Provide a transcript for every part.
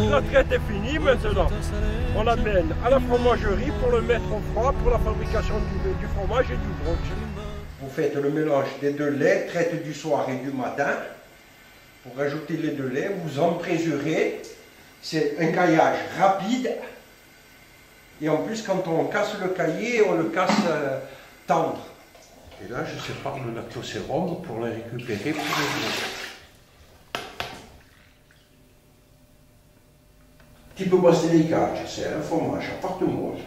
La traite est finie maintenant. On l'amène à la fromagerie pour le mettre au froid pour la fabrication du fromage et du brooch. Vous faites le mélange des deux laits, traite du soir et du matin. Pour rajouter les deux laits, vous empresurez. C'est un caillage rapide. Et en plus, quand on casse le caillé, on le casse tendre. Et là, je sépare le lactosérum pour le récupérer pour le brooch. Type Basilicate, c'est un fromage à pâte molle,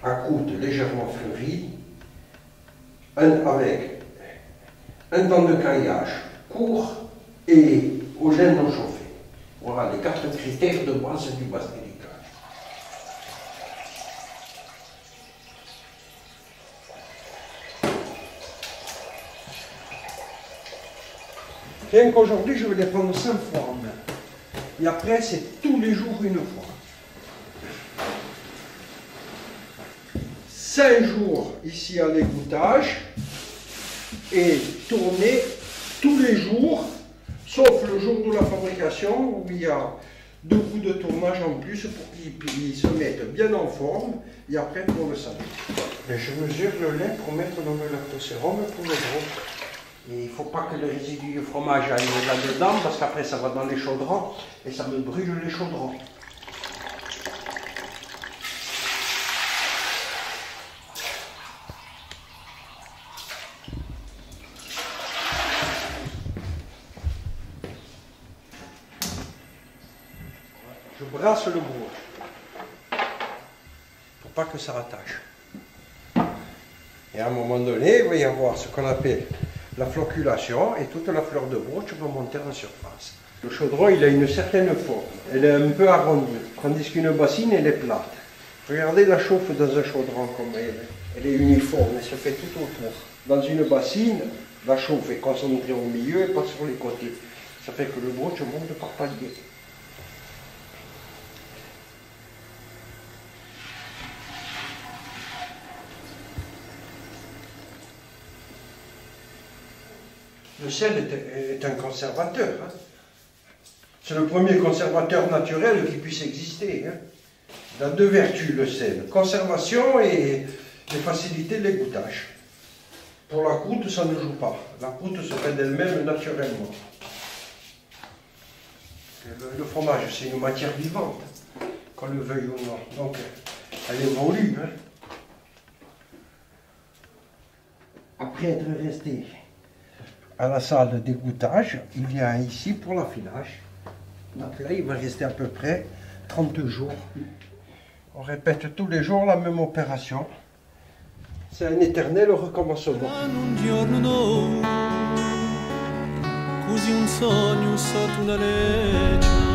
à croûte légèrement fleurie, avec un temps de caillage court et au gène non chauffé. Voilà les 4 critères de base du Basilicate. Rien qu'aujourd'hui, je vais les prendre 5 fois en main. Et après, c'est tous les jours une fois. 5 jours ici à l'égouttage et tourner tous les jours, sauf le jour de la fabrication où il y a 2 coups de tournage en plus pour qu'ils se mettent bien en forme et après pour le salé. Je mesure le lait pour mettre dans le lactosérum pour le brooch. Et il ne faut pas que le résidu du fromage aille là-dedans parce qu'après ça va dans les chaudrons et ça me brûle les chaudrons. Je brasse le brooch pour pas que ça rattache. Et à un moment donné, il va y avoir ce qu'on appelle la flocculation et toute la fleur de brooch va monter en surface. Le chaudron, il a une certaine forme. Elle est un peu arrondie, tandis qu'une bassine, elle est plate. Regardez la chauffe dans un chaudron comme elle est uniforme, elle se fait tout autour. Dans une bassine, la chauffe est concentrée au milieu et pas sur les côtés. Ça fait que le brooch monte par palier. Le sel est un conservateur. Hein. C'est le premier conservateur naturel qui puisse exister. Hein. Il a 2 vertus, le sel. Conservation et faciliter l'égouttage. Pour la croûte, ça ne joue pas. La croûte se fait d'elle-même naturellement. Le fromage, c'est une matière vivante, qu'on le veuille ou non. Donc, elle évolue. Hein. Après être resté à la salle d'égouttage, il vient ici pour l'affinage. Donc là, il va rester à peu près 30 jours. On répète tous les jours la même opération. C'est un éternel recommencement. Così un sogno sotto una legge